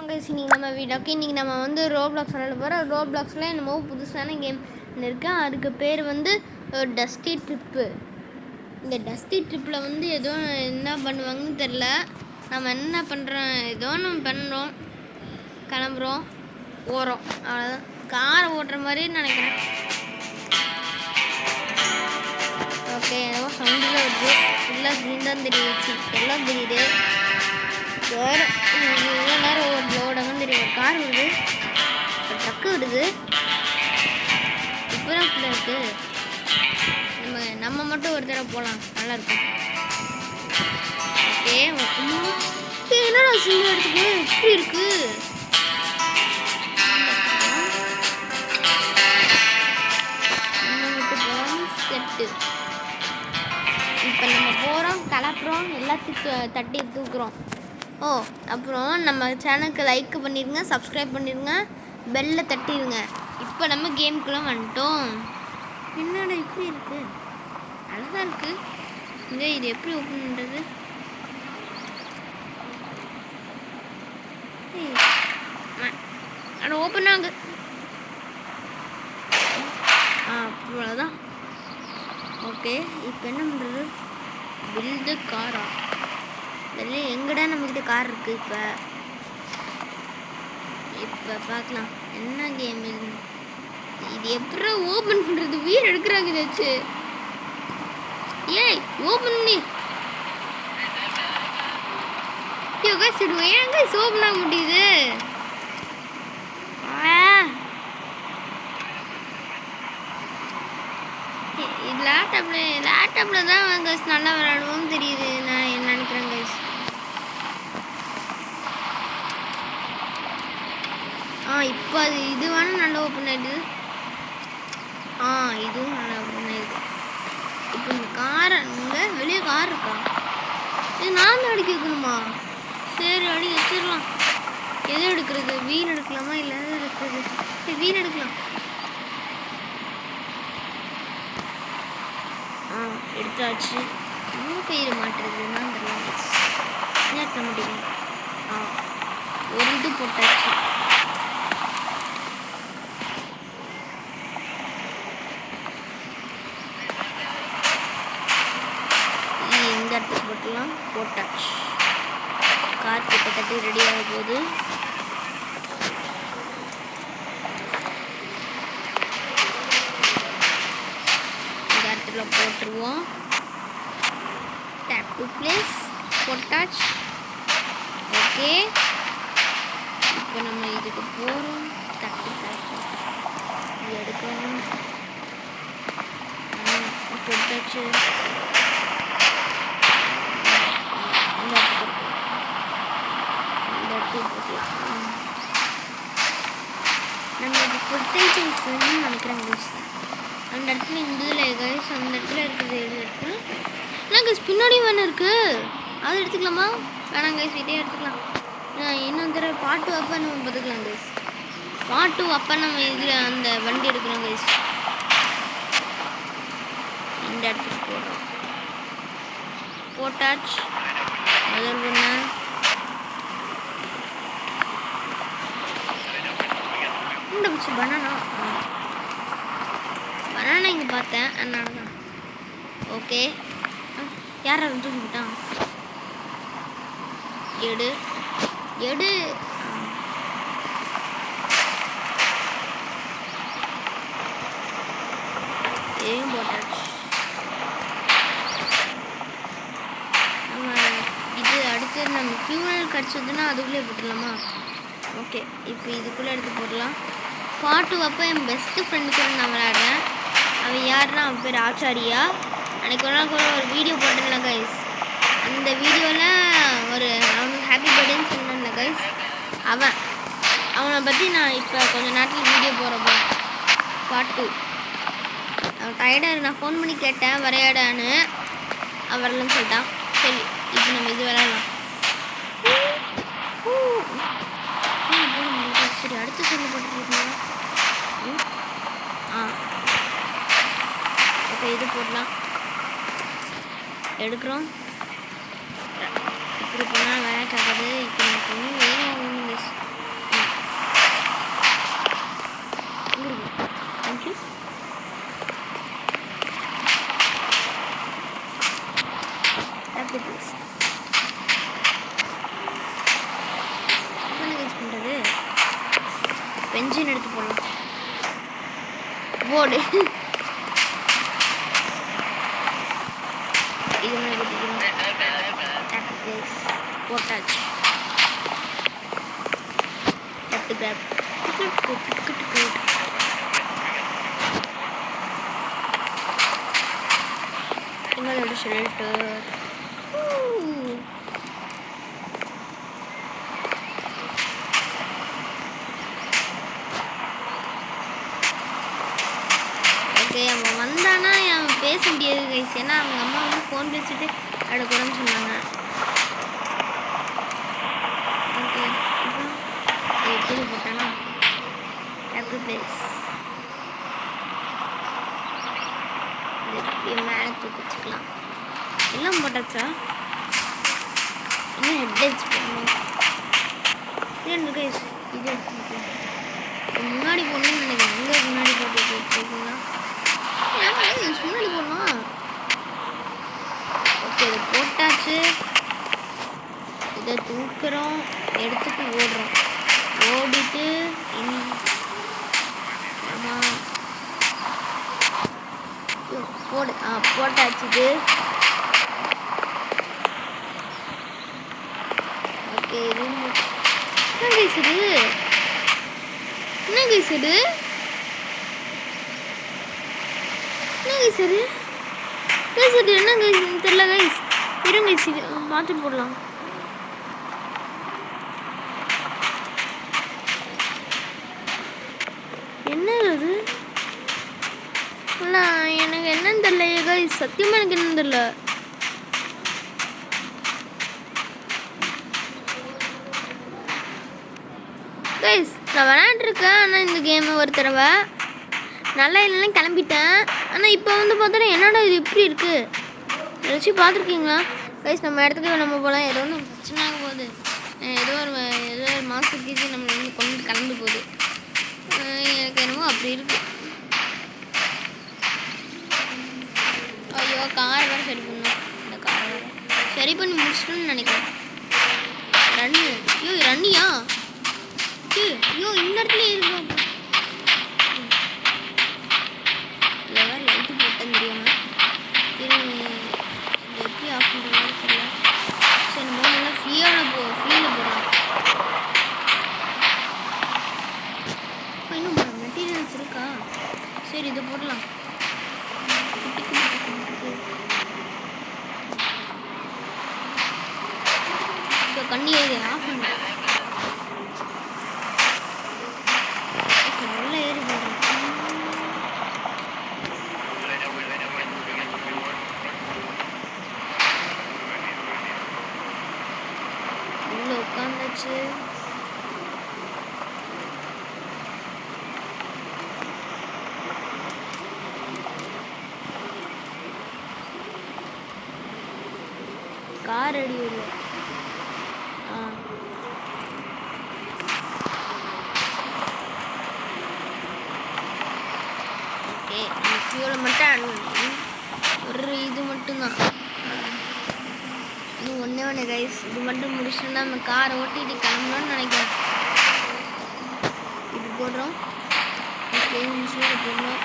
Guys இன்னைக்கு நம்ம வீடியோக்கு இன்றைக்கி நம்ம வந்து ரோப்ளாக்ஸ் விளையாட போகிறோம். ரோப்ளாக்ஸில் என்னமோ புதுசான கேம் இருக்கு. அதுக்கு பேர் வந்து டஸ்டி ட்ரிப்பு. இந்த டஸ்டி ட்ரிப்பில் வந்து ஏதோ என்ன பண்ணுவாங்கன்னு தெரில. நம்ம என்ன பண்ணுறோம், ஏதோ நம்ம பண்ணுறோம், கிளம்புறோம், போகிறோம், அவ்வளோதான். காரை ஓட்டுற மாதிரியே நினைக்கிறேன். ஓகே, ஏதோ சவுண்டில் வருது. ஃபுல்லாக க்ரீன் தான் தெரியுது, எல்லாம் தெரியுது. வேறு இவ்வளோ நேரம் ஓடங்கன்னு தெரியும். கார் வருது, ட்ரக்கு வருது, இப்போ தான் ஃபுல்லாக இருக்குது. நம்ம மட்டும் ஒரு தடவை போகலாம், நல்லாயிருக்கும். ஓகே, என்னடா சின்ன இடத்துக்கு எப்படி இருக்குது. செட்டு இப்போ நம்ம போகிறோம், கலப்புறோம், எல்லாத்தையும் தட்டி தூக்குறோம். ஓ, அப்புறம் நம்ம சேனலுக்கு லைக் பண்ணிடுங்க, சப்ஸ்கிரைப் பண்ணிடுங்க, பெல்லை தட்டிடுங்க. இப்போ நம்ம கேமுக்குள்ளே வந்துட்டோம். என்னடா இப்படி இருக்குது, அழகாக இருக்குது. இங்கே இது எப்படி ஓப்பன் பண்ணுறது? ஆனால் ஓப்பன் ஆகு. அவ்வளோதான். ஓகே, இப்போ என்ன பண்ணுறது? பில்டு காரா? இல்லை, எங்கடா நம்மக்கிட்ட கார் இருக்குது? இப்போ பார்க்கலாம் என்ன கேம் இது. இது எப்படி ஓப்பன் பண்ணுறது? வீடு எடுக்கிறாங்க இதாச்சு. ஏய், ஓப்பன் பண்ணி ஏங்க ஓப்பன் ஆக முடியுது? லேப்டாப்பில் தான் கைஸ் நல்லா விளையாடுவோம்னு தெரியுது. நான் என்ன நினைக்கிறேன் கைஸ். இப்போ அது இது வேணும் நல்லா ஓப்பன் ஆகிடுது. இதுவும் நல்லா ஓப்பன் ஆகிடுது. இப்போ இந்த காரை இங்கே வெளியே கார் இருக்கா? இது நான் தான் அடிக்க வைக்கணுமா? சரி, அடி வச்சிடலாம். எது எடுக்கிறது? வீல் எடுக்கலாமா இல்லை எது எடுக்கிறது? வீல் எடுக்கலாம். எடுத்தாச்சு. இன்னும் கயிறு மாட்டுறதுன்னா நேற்ற முடியும். ஒரு இது போட்டாச்சு. இந்த இடத்துக்கு போட்டுலாம் போட்டாச்சு. கார் கிட்டத்தட்ட ரெடி ஆக போகுது. இந்த இடத்துல போட்டுருவோம். டேப் டு பிளேஸ் போட்டாச்சு. ஓகே, இப்போ நம்ம இதுக்கு போகிறோம். தட்டி இது எடுக்கணும். போட்டாச்சு. நம்ம இது ஃபுட்டேஜ் நினைக்கிறேன் கைஸ். அந்த இடத்துல இருந்ததுல கைஸ், அந்த இடத்துல இருக்குது. எது இடத்துல என்ன கைஸ் பின்னாடி வேணும் இருக்குது, அதை எடுத்துக்கலாமா? வேணாம் கைஸ், இதே எடுத்துக்கலாம். இன்னும் தடவை பாட்டு அப்போ நம்ம பார்த்துக்கலாம் கைஸ். பாட்டு அப்போ நம்ம இதில் அந்த வண்டி எடுக்கிறோம் கைஸ். இந்த இடத்துக்கு போடுறோம். போட்டாச்சு. முதல் ஒன்று பிடிச்சி பனானா இங்கே பார்த்தேன், அதனால தான். ஓகே, யார் தூக்கிட்டான்? எடு ஏன் போட்டாச்சு. நம்ம இது அடுத்து நம்ம ஃபியூவல் கிடச்சதுன்னா அதுக்குள்ளே போட்டுடலாமா? ஓகே, இப்போ இதுக்குள்ளே எடுத்து போடலாம். பாட்டு அப்போ என் பெஸ்ட்டு ஃப்ரெண்டு கூட நான் விளையாடுறேன். அவன் யாருன்னா, அவன் பேர் ஆச்சாரியா. அன்றைக்கி ஒரு நாள் கூட ஒரு வீடியோ போட்டிருந்தேன் கைஸ். அந்த வீடியோவில் அவனுக்கு ஹாப்பி பர்த்டேன்னு சொன்னேன்ல கைஸ். அவனை பற்றி நான் இப்போ கொஞ்சம் நேரத்தில் வீடியோ போகிறப்போ பாட்டு அவன் டயர்டாக நான் ஃபோன் பண்ணி கேட்டேன் விளையாடான்னு. அவன் வரலன்னு சொல்லிட்டான். சரி, இப்போ நம்ம இது விளையாடலாம். சரி, அடுத்த சொல்லி போட்டுருக்கீங்களா? ஓகே, இது போடலாம். எடுக்கிறோம். இப்படி போனால் வேலைக்காகாது. இப்போ எனக்கு ஒன்றும் வேணும். பென்சின் எடுத்து போடலாம். போர்டு இது மாதிரி போட்டாச்சு. எங்களோட ஷெல்டர் ஓகே. அவன் வந்தானா அவன் பேச முடியாது கைஸ், ஏன்னா அவங்க அம்மா வந்து ஃபோன் பேசிட்டு அடுக்கூடன்னு சொன்னாங்க. ஓகே இப்போ கீழே போட்டானா ஹாப்பி பிளேஸ் மேலே தூக்கி வச்சுக்கலாம். எல்லாம் போட்டாச்சா? இன்னும் ஹெட்லைட்ஸ் போடணும். இது கைஸ் இது முன்னாடி போடணும்னு நினைக்கிறேன். எங்கே முன்னாடி போட்டு வச்சுருக்கீங்களா? முன்னாடி போடணும். ஓகே இதை போட்டாச்சு. இதை தூக்குறோம், எடுத்துட்டு ஓடுறோம். ஓடிட்டு ஆமாம் போடு. போட்டாச்சு. இது ஓகே. என்ன கைஸ் இது? என்ன கைஸ் இது? என்ன கைஸ் இது? கைஸ் இது என்ன கைஸ் தெரியல கைஸ். இருங்க கைஸ் இது மாற்றி போடலாம். என்ன இது? இல்லை எனக்கு என்னன்னு தெரியல கைஸ், சத்தியமாக எனக்கு என்னன்னு தெரியல. கைஸ் நான் விளையாண்டுருக்கேன், ஆனால் இந்த கேமு ஒரு தடவை நல்லா இல்லைன்னு கிளம்பிட்டேன். ஆனால் இப்போ வந்து பார்த்தோன்னா என்னடா இது இப்படி இருக்குது ஏதாச்சும் பார்த்துருக்கீங்களா கைஸ்? நம்ம இடத்துக்கு நம்ம போகலாம். ஏதோ ஒன்று பிரச்சனை ஆக போகுது. ஏதோ ஒரு மாதத்துக்கு நம்ம வந்து கொண்டு கலந்து போகுது. எனக்கு என்னமோ அப்படி இருக்குது. ஐயோ காரை வேறு சரி பண்ணணும். இந்த காரை வேறு சரி பண்ணி முடிச்சிட்டோன்னு நினைக்கிறேன். ரன்னு ஐயோ ரன்னியா? ஐயோ இந்த இடத்துல இருக்கும். இல்லை வேறு லைட்டு போட்டேன்னு தெரியாமல் எப்படி ஆஃப் பண்ணுறது தெரியல. சரி நம்ம நல்லா ஃப்ரீயில் போடலாம். இன்னும் மெட்டீரியல்ஸ் இருக்கா? சரி இதை போடலாம். இப்போ கண்ணி ஆஃப் பண்ணு. நல்லா ஏறி போடுறேன். உள்ள உட்காந்துச்சு. கார் ரெடி இல்லை. ஓகே அந்த ஃபியூலை மட்டும் ஒரு இது மட்டும்தான். இன்னும் ஒன்று கைஸ் இது மட்டும் முடிச்சுன்னா நம்ம காரை ஓட்டிட்டு கிளம்பணும்னு நினைக்கிறேன். இது போடுறோம். ஓகே ஃபியூலை போடுறோம்.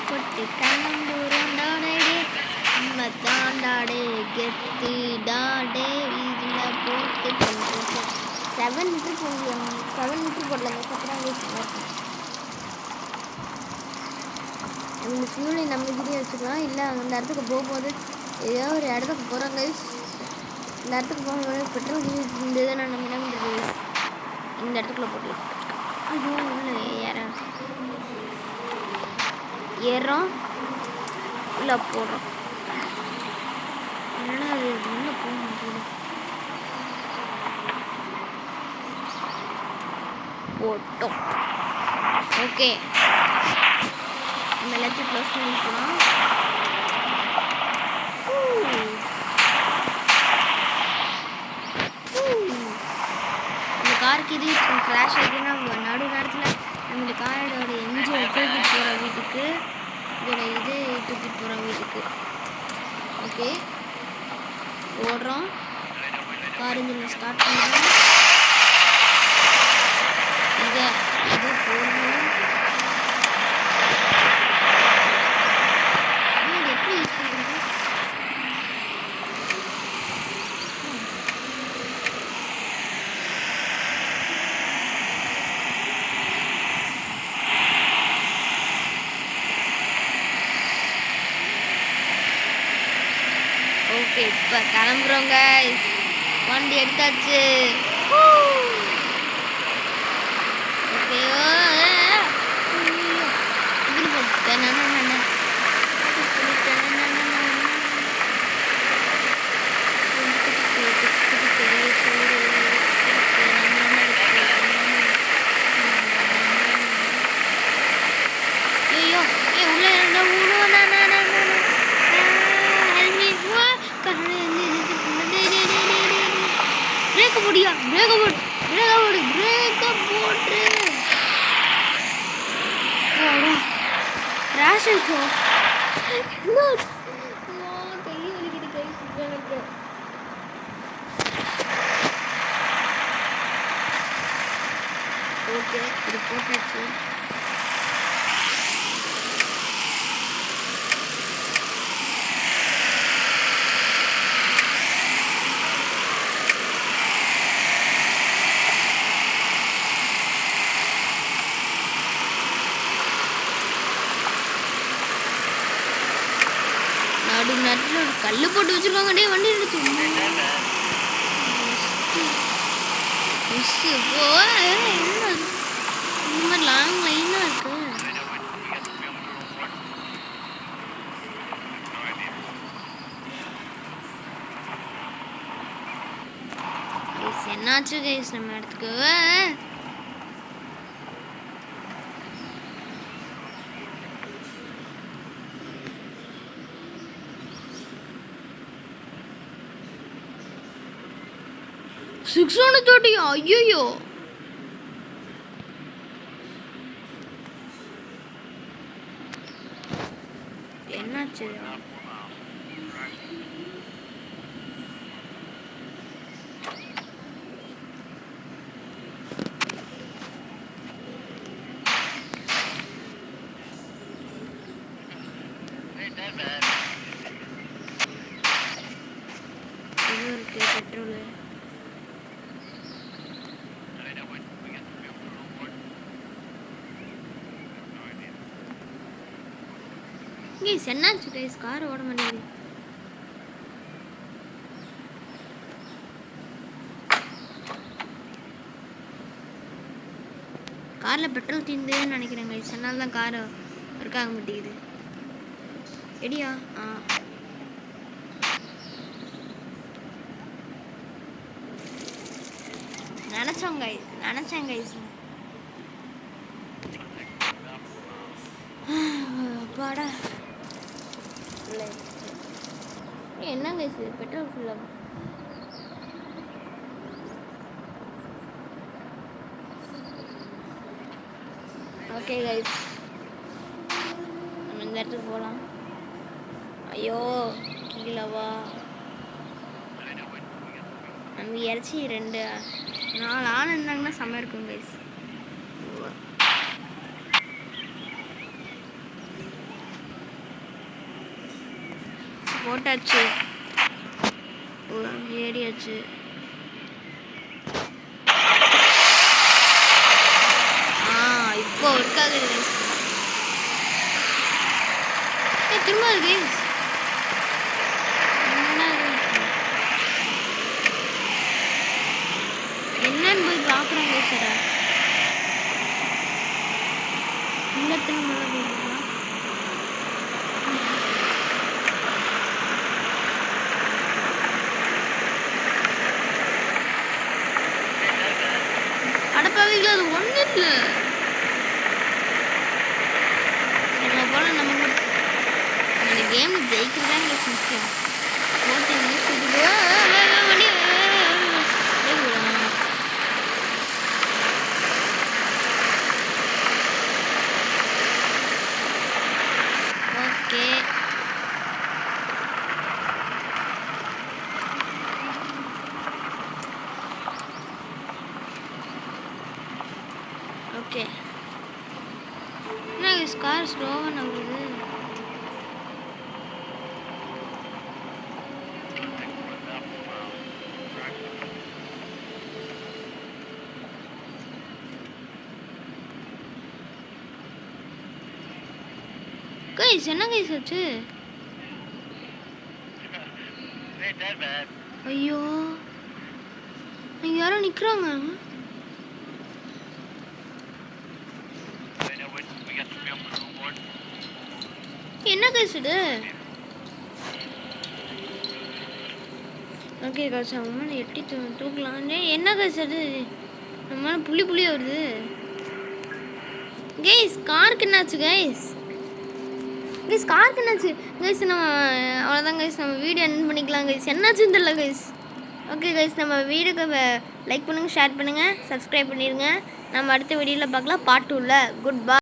போட்டு கிளம்புறோம். தாண்டாடே கெத்து டாடே இதில் போட்டு 7 லிட்டர் போடலாம். 7 லிட்டர் போடலாம். சக்கரம் இருக்கும். இந்த ஃபியூலை நம்ம கிட்டே வச்சுக்கலாம். இல்லை அந்த இடத்துக்கு போகும்போது ஏதோ ஒரு இடத்துக்கு போகிறோம் கைஸ். இந்த இடத்துக்கு போகும்போது பெட்ரோல் இந்த இதை நான் நம்ம என்ன பண்ணுறது இந்த இடத்துக்குள்ள போட்டு ஐயோ உள்ள ஏறோம் உள்ள போடுறோம். என்னன்னா அது உள்ள போக முடியல. போட்டோம். ஓகே நம்ம எல்லாத்தையும் க்ளோஸ் பண்ணிக்கலாம். இந்த காருக்கு இது கிராஷ் ஆகிடுன்னா நடு நேரத்தில் நம்ம இந்த காரோட என்ஜினை தூக்கிட்டு போகிற வீட்டுக்கு இதோட இது தூக்கிட்டு போகிற வீட்டுக்கு ஓகே ஓடுறோம். கார் இன்ஜினை ஸ்டார்ட் பண்ணுறோம். இப்போ கிளம்புறோங்க. வண்டி எடுத்தாச்சு. ஓகேயோ ஐயோ ஏ உள்ள பிரேக்க போடியா பிரேக்க போடு பிரேக்க போடு பிரேக்க போட்டு கிராஷ் ஆயிட்டோம். கை வலிக்குது கை எனக்கு. ஓகே இது போட்டாச்சு. நடு நேரத்தில் ஒரு கல் போட்டு வச்சுருக்காங்க. டே வண்டி எடுத்து போ. என்ன இந்த மாதிரி லாங் லைனாக இருக்கு. என்னாச்சு கைஸ் நம்ம இடத்துக்கு? சிக்ஸான தோட்டியா? ஐயோ என்னாச்சு? பெட்ரோல் என்னாச்சு கைஸ்? கார் ஓட மாட்டேங்குது. காரில் பெட்ரோல் தீர்ந்தேன்னு நினைக்கிறேன் கைஸ். அதனால தான் கார் ஒர்க் ஆக மாட்டேங்குது. எடியா நினச்சேன் கைஸ். அப்பாடா என்ன கைஸ் பெட்ரோல் ஃபுல்லாக ஓகே கைஸ் நம்ம இந்த இடத்துக்கு போகலாம். ஐயோ கீழவா நம்ம இறச்சி 2-4 ஆள் இருந்தாங்கன்னா செம்ம இருக்கும் கைஸ். போட்டாச்சு ஏறியாச்சு. இப்போ ஒர்க் ஆகுது கைஸ். திரும்ப கைஸ் என்னன்னு போய் பார்க்குறோம் கைஸ். இல்லத்துல மேலே போயிருக்கலாம். அடப்பாவிங்களா அது ஒன்றும் இல்லை. நம்ம போல நம்ம இந்த கேம் ஜெயிக்கிறதான் எங்களுக்கு முக்கியம். ஓகே ஓகே என்ன கார் ஸ்லோவாக நகருது. கைஸ் என்ன கைஸ் ஆச்சு? ஐயோ இங்க யாரோ நிக்கிறாங்க. என்ன கைஸ் இது? ஓகே கைஸ் அவங்க எட்டி தூக்கலாம். என்ன கைஸ் அது? நம்ம புள்ளி வருது. கைஸ் காருக்கு என்னாச்சு கைஸ்? காருக்கு என்னாச்சு கைஸ்? நம்ம அவ்வளோதான் கைஸ், நம்ம வீடியோ எண்ட் பண்ணிக்கலாம் கைஸ். என்னாச்சுன்னு தெரியல கைஸ். ஓகே கைஸ் நம்ம வீடியோக்கு லைக் பண்ணுங்கள், ஷேர் பண்ணுங்கள், சப்ஸ்கிரைப் பண்ணிடுங்க. நம்ம அடுத்த வீடியோவில் பார்க்கலாம் பார்ட் 2ல. Good bye.